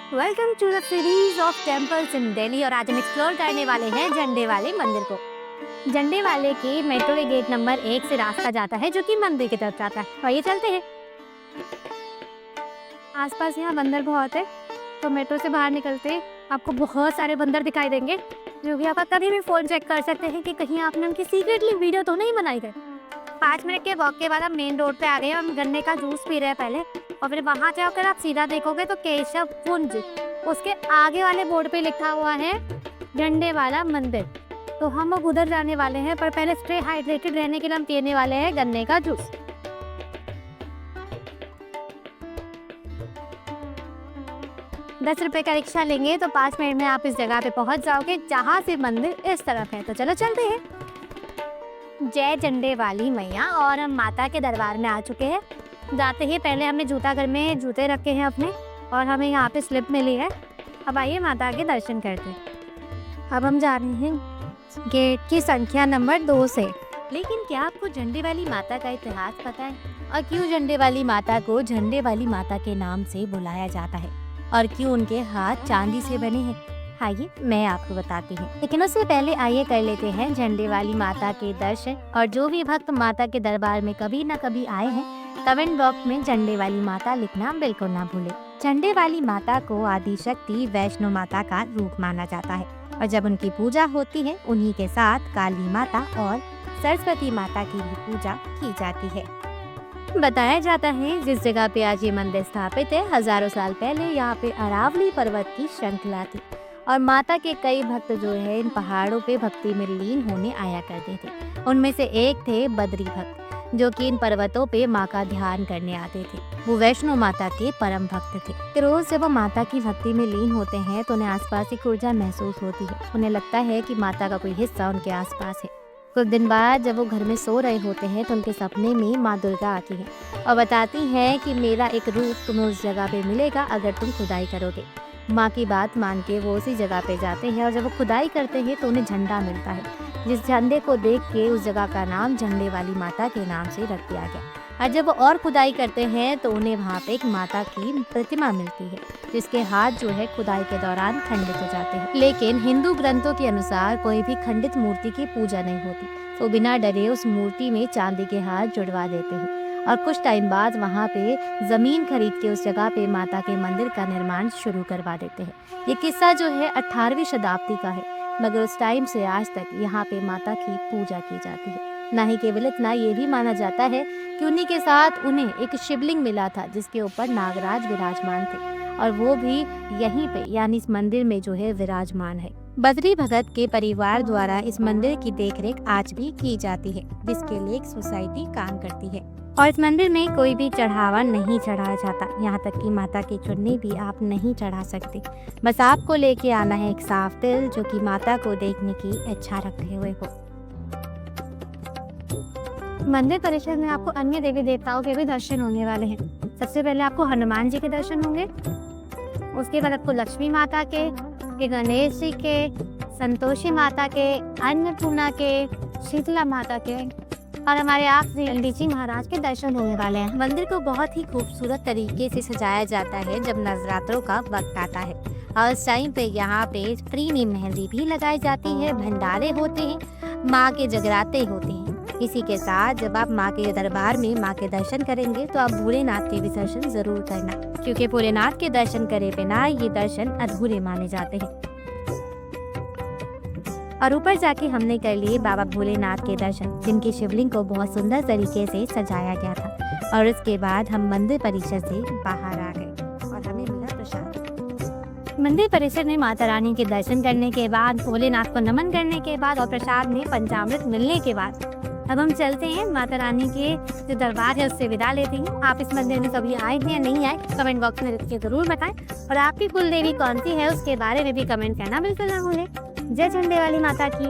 Welcome to the series of temples in Delhi. और आज हम एक्सप्लोर करने वाले हैं झंडे वाले मंदिर को। झंडे वाले के मेट्रो के गेट नंबर 1 से रास्ता जाता है जो कि मंदिर की तरफ जाता है। और ये चलते हैं। आसपास यहाँ बंदर बहुत है, तो मेट्रो से बाहर निकलते आपको बहुत सारे बंदर दिखाई देंगे, जो कि आप कभी भी फोन चेक कर सकते हैं कि कहीं आपने उनकी सीक्रेटली वीडियो तो नहीं बनाई गई। 5 मिनट के वॉक के बाद हम मेन रोड पे आ गए। हम गन्ने का जूस पी रहे हैं पहले, और फिर वहाँ जाकर आप सीधा देखोगे तो केशव कुंज, उसके आगे वाले बोर्ड पे लिखा हुआ है झंडे वाला मंदिर। तो हम अब उधर जाने वाले हैं, पर पहले स्टे हाइड्रेटेड रहने के लिए हम पीने वाले हैं गन्ने का जूस। ₹10 का रिक्शा लेंगे तो 5 मिनट में आप इस जगह पे पहुंच जाओगे जहाँ से मंदिर इस तरफ है। तो चलो चलते हैं। जय झंडे वाली मैया। और हम माता के दरबार में आ चुके हैं। जाते ही पहले हमने जूता घर में जूते रखे हैं अपने, और हमें यहाँ पे स्लिप मिली है। अब आइए माता के दर्शन करते हैं। अब हम जा रहे हैं गेट की संख्या नंबर 2 से। लेकिन क्या आपको झंडे वाली माता का इतिहास पता है, और क्यों झंडे वाली माता को झंडे वाली माता के नाम से बुलाया जाता है, और क्यों उनके हाथ चांदी से बने हैं? आइए मैं आपको बताती हूँ। लेकिन उससे पहले आइए कर लेते हैं झंडे वाली माता के दर्शन। और जो भी भक्त माता के दरबार में कभी न कभी आए हैं, कमेंट बॉक्स में झंडे वाली माता लिखना बिल्कुल ना भूले। झंडे वाली माता को आदि शक्ति वैष्णो माता का रूप माना जाता है, और जब उनकी पूजा होती है उन्हीं के साथ काली माता और सरस्वती माता की भी पूजा की जाती है। बताया जाता है जिस जगह पे आज ये मंदिर स्थापित है, हजारों साल पहले यहाँ पे अरावली पर्वत की श्रृंखला थी, और माता के कई भक्त जो है इन पहाड़ों पे भक्ति में लीन होने आया करते थे। उनमें से एक थे बद्री भक्त, जो कि इन पर्वतों पे माँ का ध्यान करने आते थे। वो वैष्णो माता के परम भक्त थे। रोज जब वो माता की भक्ति में लीन होते हैं तो उन्हें आसपास एक ऊर्जा महसूस होती है। उन्हें लगता है कि माता का कोई हिस्सा उनके आसपास है। कुछ दिन बाद जब वो घर में सो रहे होते हैं तो उनके सपने में माँ दुर्गा आती है और बताती हैं कि मेरा एक रूप तुम्हें उस जगह पे मिलेगा अगर तुम खुदाई करोगे। माँ की बात मान के वो उसी जगह पे जाते हैं, और जब वो खुदाई करते हैं तो उन्हें झंडा मिलता है, जिस झंडे को देख के उस जगह का नाम झंडे वाली माता के नाम से रख दिया गया। और जब वो और खुदाई करते हैं तो उन्हें वहाँ पे एक माता की प्रतिमा मिलती है, जिसके हाथ जो है खुदाई के दौरान खंडित हो जाते हैं। लेकिन हिंदू ग्रंथों के अनुसार कोई भी खंडित मूर्ति की पूजा नहीं होती, तो बिना डरे उस मूर्ति में चांदी के हाथ जुड़वा देते हैं, और कुछ टाइम बाद वहाँ पे जमीन खरीद के उस जगह पे माता के मंदिर का निर्माण शुरू करवा देते हैं। ये किस्सा जो है 18वीं शताब्दी का है, मगर उस टाइम से आज तक यहाँ पे माता की पूजा की जाती है। ना ही केवल इतना, ये भी माना जाता है कि उन्हीं के साथ उन्हें एक शिवलिंग मिला था जिसके ऊपर नागराज विराजमान थे, और वो भी यहीं पे यानी इस मंदिर में जो है विराजमान है। बद्री भगत के परिवार द्वारा इस मंदिर की देखरेख आज भी की जाती है, जिसके लिए एक सोसाइटी काम करती है। और इस मंदिर में कोई भी चढ़ावा नहीं चढ़ाया जाता, यहाँ तक कि माता की चुन्नी भी आप नहीं चढ़ा सकते। बस आपको लेके आना है एक साफ दिल, जो कि माता को देखने की इच्छा रखे हुए हो। मंदिर परिसर में आपको अन्य देवी देवताओं के भी दर्शन होने वाले हैं। सबसे पहले आपको हनुमान जी के दर्शन होंगे, उसके बाद आपको लक्ष्मी माता के गणेश जी के, संतोषी माता के, अन्नपूर्णा के, शीतला माता के, और हमारे आखिरी पंडित जी महाराज के दर्शन होने वाले हैं। मंदिर को बहुत ही खूबसूरत तरीके से सजाया जाता है जब नवरात्रों का वक्त आता है, और उस टाइम पे यहाँ पे फ्री में मेहंदी भी लगाई जाती है, भंडारे होते हैं, माँ के जगराते होते हैं। इसी के साथ जब आप माँ के दरबार में माँ के दर्शन करेंगे तो आप भोलेनाथ के भी दर्शन जरूर करना, क्योंकि भोलेनाथ के दर्शन करे बिना ये दर्शन अधूरे माने जाते हैं। और ऊपर जाके हमने कर लिए बाबा भोलेनाथ के दर्शन, जिनकी शिवलिंग को बहुत सुंदर तरीके से सजाया गया था। और उसके बाद हम मंदिर परिसर से बाहर आ गए और हमें मिला प्रसाद। मंदिर परिसर में माता रानी के दर्शन करने के बाद, भोलेनाथ को नमन करने के बाद और प्रसाद में पंचामृत मिलने के बाद अब हम चलते हैं माता रानी के जो दरबार है उससे विदा लेते हैं। आप इस मंदिर में कभी आए हैं या नहीं आए, कमेंट बॉक्स में लिख के जरूर बताएं, और आपकी कुल देवी कौन सी है उसके बारे में भी कमेंट करना बिल्कुल ना भूलें। जय झंडे वाली माता की।